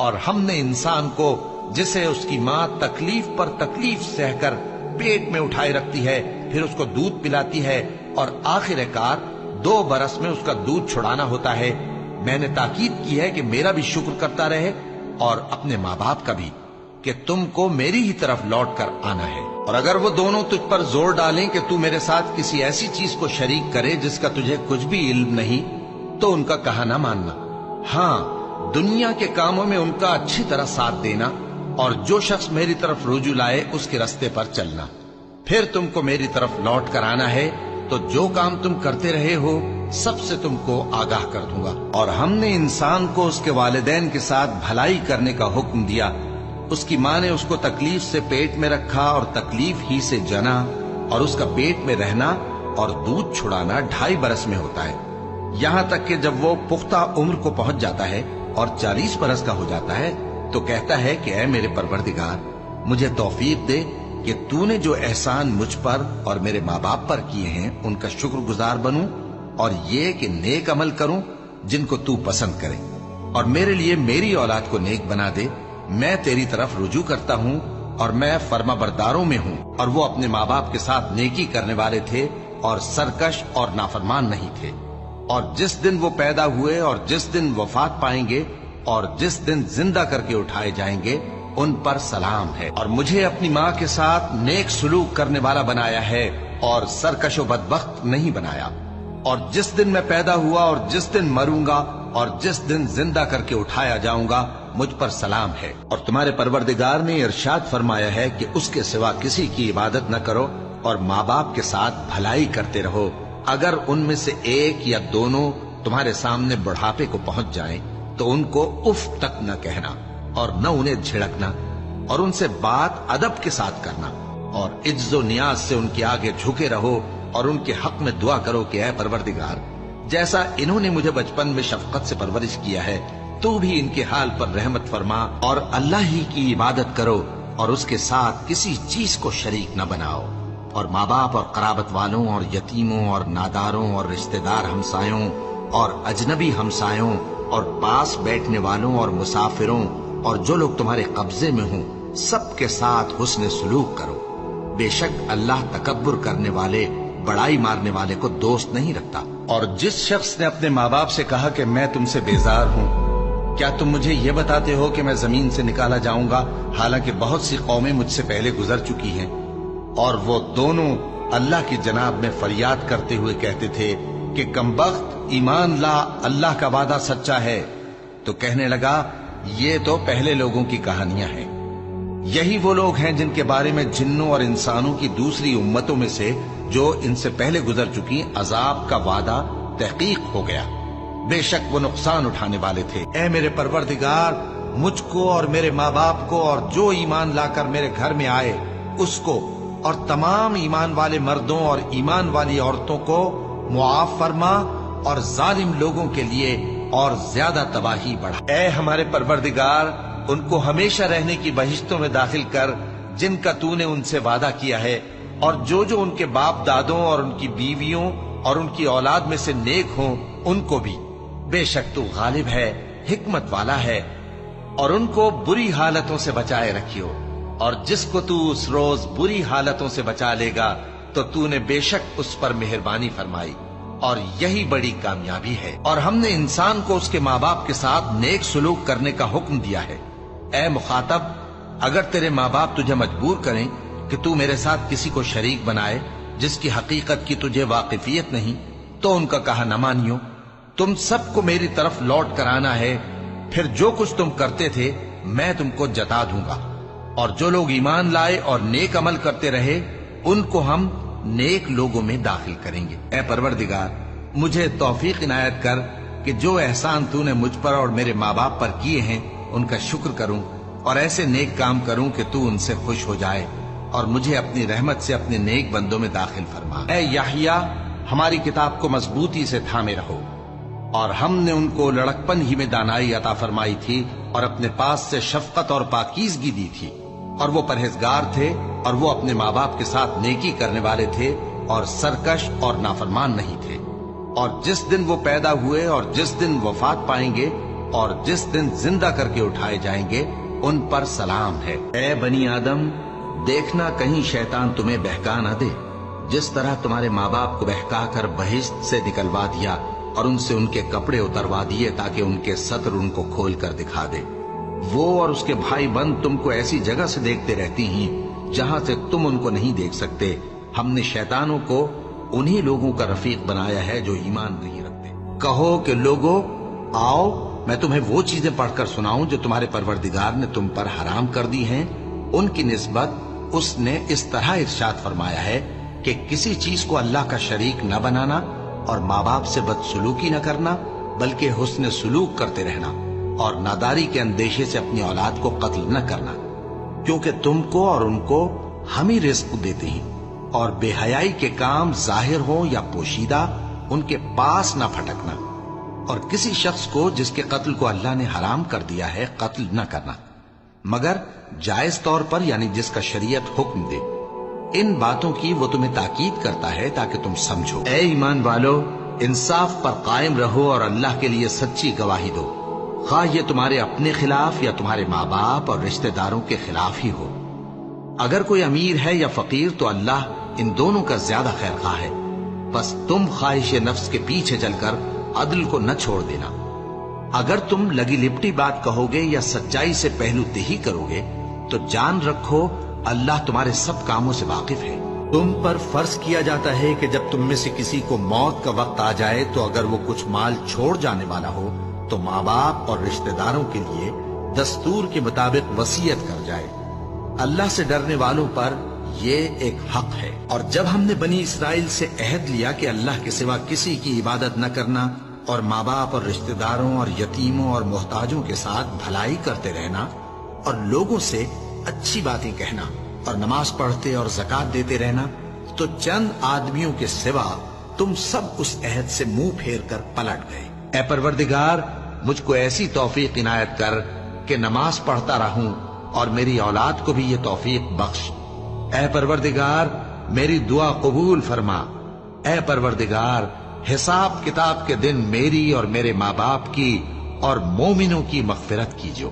اور ہم نے انسان کو جسے اس کی ماں تکلیف پر تکلیف سہ کر پیٹ میں اٹھائے رکھتی ہے، پھر اس کو دودھ پلاتی ہے اور آخر کار 2 برس میں اس کا دودھ چھڑانا ہوتا ہے، میں نے تاکید کی ہے کہ میرا بھی شکر کرتا رہے اور اپنے ماں باپ کا بھی، کہ تم کو میری ہی طرف لوٹ کر آنا ہے۔ اور اگر وہ دونوں تجھ پر زور ڈالیں کہ تو میرے ساتھ کسی ایسی چیز کو شریک کرے جس کا تجھے کچھ بھی علم نہیں، تو ان کا کہا نہ ماننا، ہاں دنیا کے کاموں میں ان کا اچھی طرح ساتھ دینا، اور جو شخص میری طرف رجوع لائے اس کے رستے پر چلنا، پھر تم کو میری طرف لوٹ کر آنا ہے تو جو کام تم کرتے رہے ہو سب سے تم کو آگاہ کر دوں گا۔ اور ہم نے انسان کو اس کے والدین کے ساتھ بھلائی کرنے کا حکم دیا، اس کی ماں نے اس کو تکلیف سے پیٹ میں رکھا اور تکلیف ہی سے جنا، اور اس کا پیٹ میں رہنا اور دودھ چھڑانا 2.5 برس میں ہوتا ہے، یہاں تک کہ جب وہ پختہ عمر کو پہنچ جاتا ہے اور 40 برس کا ہو جاتا ہے تو کہتا ہے کہ اے میرے پروردگار، مجھے توفیق دے کہ تو نے جو احسان مجھ پر اور میرے ماں باپ پر کیے ہیں ان کا شکر گزار بنوں، اور یہ کہ نیک عمل کروں جن کو تو پسند کرے، اور میرے لیے میری اولاد کو نیک بنا دے، میں تیری طرف رجوع کرتا ہوں اور میں فرما برداروں میں ہوں۔ اور وہ اپنے ماں باپ کے ساتھ نیکی کرنے والے تھے اور سرکش اور نافرمان نہیں تھے، اور جس دن وہ پیدا ہوئے اور جس دن وفات پائیں گے اور جس دن زندہ کر کے اٹھائے جائیں گے ان پر سلام ہے۔ اور مجھے اپنی ماں کے ساتھ نیک سلوک کرنے والا بنایا ہے اور سرکش و بدبخت نہیں بنایا، اور جس دن میں پیدا ہوا اور جس دن مروں گا اور جس دن زندہ کر کے اٹھایا جاؤں گا مجھ پر سلام ہے۔ اور تمہارے پروردگار نے ارشاد فرمایا ہے کہ اس کے سوا کسی کی عبادت نہ کرو اور ماں باپ کے ساتھ بھلائی کرتے رہو، اگر ان میں سے ایک یا دونوں تمہارے سامنے بڑھاپے کو پہنچ جائیں تو ان کو اف تک نہ کہنا اور نہ انہیں جھڑکنا، اور ان سے بات ادب کے ساتھ کرنا، اور عجز و نیاز سے ان کے آگے جھکے رہو اور ان کے حق میں دعا کرو کہ اے پروردگار، جیسا انہوں نے مجھے بچپن میں شفقت سے پرورش کیا ہے تو بھی ان کے حال پر رحمت فرما، اور اللہ ہی کی عبادت کرو اور اس کے ساتھ کسی چیز کو شریک نہ بناؤ، اور ماں باپ اور قرابت والوں اور یتیموں اور ناداروں اور رشتہ دار ہمسایوں اور اجنبی ہمسایوں اور پاس بیٹھنے والوں اور مسافروں اور جو لوگ تمہارے قبضے میں ہوں سب کے ساتھ حسن سلوک کرو، بے شک اللہ تکبر کرنے والے بڑائی مارنے والے کو دوست نہیں رکھتا۔ اور جس شخص نے اپنے ماں باپ سے کہا کہ میں تم سے بیزار ہوں، کیا تم مجھے یہ بتاتے ہو کہ میں زمین سے نکالا جاؤں گا، حالانکہ بہت سی قومیں مجھ سے پہلے گزر چکی ہیں؟ اور وہ دونوں اللہ کی جناب میں فریاد کرتے ہوئے کہتے تھے کہ کمبخت ایمان لا، اللہ کا وعدہ سچا ہے۔ تو کہنے لگا یہ تو پہلے لوگوں کی کہانیاں ہیں، یہی وہ لوگ ہیں جن کے بارے میں جنوں اور انسانوں کی دوسری امتوں میں سے جو ان سے پہلے گزر چکی عذاب کا وعدہ تحقیق ہو گیا، بے شک وہ نقصان اٹھانے والے تھے۔ اے میرے پروردگار، مجھ کو اور میرے ماں باپ کو اور جو ایمان لا کر میرے گھر میں آئے اس کو اور تمام ایمان والے مردوں اور ایمان والی عورتوں کو معاف فرما، اور ظالم لوگوں کے لیے اور زیادہ تباہی بڑھا۔ اے ہمارے پروردگار، ان کو ہمیشہ رہنے کی بہشتوں میں داخل کر جن کا تو نے ان سے وعدہ کیا ہے، اور جو جو ان کے باپ دادوں اور ان کی بیویوں اور ان کی اولاد میں سے نیک ہوں ان کو بھی، بے شک تو غالب ہے، حکمت والا ہے۔ اور ان کو بری حالتوں سے بچائے رکھیو، اور جس کو تو اس روز بری حالتوں سے بچا لے گا تو تو نے بے شک اس پر مہربانی فرمائی، اور یہی بڑی کامیابی ہے۔ اور ہم نے انسان کو اس کے ماں باپ کے ساتھ نیک سلوک کرنے کا حکم دیا ہے۔ اے مخاطب، اگر تیرے ماں باپ تجھے مجبور کریں کہ تو میرے ساتھ کسی کو شریک بنائے جس کی حقیقت کی تجھے واقفیت نہیں تو ان کا کہا نہ مانیو، تم سب کو میری طرف لوٹ کر آنا ہے، پھر جو کچھ تم کرتے تھے میں تم کو جتا دوں گا۔ اور جو لوگ ایمان لائے اور نیک عمل کرتے رہے ان کو ہم نیک لوگوں میں داخل کریں گے۔ اے پروردگار، مجھے توفیق عنایت کر کہ جو احسان تو نے مجھ پر اور میرے ماں باپ پر کیے ہیں ان کا شکر کروں اور ایسے نیک کام کروں کہ تو ان سے خوش ہو جائے، اور مجھے اپنی رحمت سے اپنے نیک بندوں میں داخل فرما۔ اے یحییٰ، ہماری کتاب کو مضبوطی سے تھامے رہو، اور ہم نے ان کو لڑکپن ہی میں دانائی عطا فرمائی تھی اور اپنے پاس سے شفقت اور پاکیزگی دی تھی، اور وہ پرہیزگار تھے اور وہ اپنے ماں باپ کے ساتھ نیکی کرنے والے تھے اور سرکش اور نافرمان نہیں تھے۔ اور جس دن وہ پیدا ہوئے اور جس دن وفات پائیں گے اور جس دن زندہ کر کے اٹھائے جائیں گے ان پر سلام ہے۔ اے بنی آدم، دیکھنا کہیں شیطان تمہیں بہکا نہ دے، جس طرح تمہارے ماں باپ کو بہکا کر بہشت سے نکلوا دیا اور ان سے ان کے کپڑے اتروا دیے تاکہ ان کے ستر ان کو کھول کر دکھا دے۔ وہ اور اس کے بھائی بند تم کو ایسی جگہ سے دیکھتے رہتی ہیں جہاں سے تم ان کو نہیں دیکھ سکتے۔ ہم نے شیطانوں کو انہی لوگوں کا رفیق بنایا ہے جو ایمان نہیں رکھتے۔ کہو کہ لوگو آؤ، میں تمہیں وہ چیزیں پڑھ کر سناؤں جو تمہارے پروردگار نے تم پر حرام کر دی ہیں۔ ان کی نسبت اس نے اس طرح ارشاد فرمایا ہے کہ کسی چیز کو اللہ کا شریک نہ بنانا اور ماں باپ سے بدسلوکی نہ کرنا، بلکہ حسن سلوک کرتے رہنا اور ناداری کے اندیشے سے اپنی اولاد کو قتل نہ کرنا، کیونکہ تم کو اور ان کو ہم ہی رزق دیتے ہیں، اور بے حیائی کے کام ظاہر ہوں یا پوشیدہ ان کے پاس نہ پھٹکنا، اور کسی شخص کو جس کے قتل کو اللہ نے حرام کر دیا ہے قتل نہ کرنا، مگر جائز طور پر، یعنی جس کا شریعت حکم دے۔ ان باتوں کی وہ تمہیں تاکید کرتا ہے تاکہ تم سمجھو۔ اے ایمان والو، انصاف پر قائم رہو اور اللہ کے لیے سچی گواہی دو، خواہ یہ تمہارے اپنے خلاف یا تمہارے ماں باپ اور رشتہ داروں کے خلاف ہی ہو۔ اگر کوئی امیر ہے یا فقیر تو اللہ ان دونوں کا زیادہ خیر خواہ ہے، بس تم خواہش نفس کے پیچھے چل کر عدل کو نہ چھوڑ دینا۔ اگر تم لگی لپٹی بات کہو گے یا سچائی سے پہلو تہی کرو گے تو جان رکھو اللہ تمہارے سب کاموں سے واقف ہے۔ تم پر فرض کیا جاتا ہے کہ جب تم میں سے کسی کو موت کا وقت آ جائے تو اگر وہ کچھ مال چھوڑ جانے والا ہو تو ماں باپ اور رشتہ داروں کے لیے دستور کے مطابق وصیت کر جائے۔ اللہ سے ڈرنے والوں پر یہ ایک حق ہے۔ اور جب ہم نے بنی اسرائیل سے عہد لیا کہ اللہ کے سوا کسی کی عبادت نہ کرنا اور ماں باپ اور رشتہ داروں اور یتیموں اور محتاجوں کے ساتھ بھلائی کرتے رہنا اور لوگوں سے اچھی باتیں کہنا اور نماز پڑھتے اور زکوٰۃ دیتے رہنا، تو چند آدمیوں کے سوا تم سب اس عہد سے منہ پھیر کر پلٹ گئے۔ اے پروردگار، مجھ کو ایسی توفیق عنایت کر کہ نماز پڑھتا رہوں اور میری اولاد کو بھی یہ توفیق بخش۔ اے پروردگار، میری دعا قبول فرما۔ اے پروردگار، حساب کتاب کے دن میری اور میرے ماں باپ کی اور مومنوں کی مغفرت کیجو۔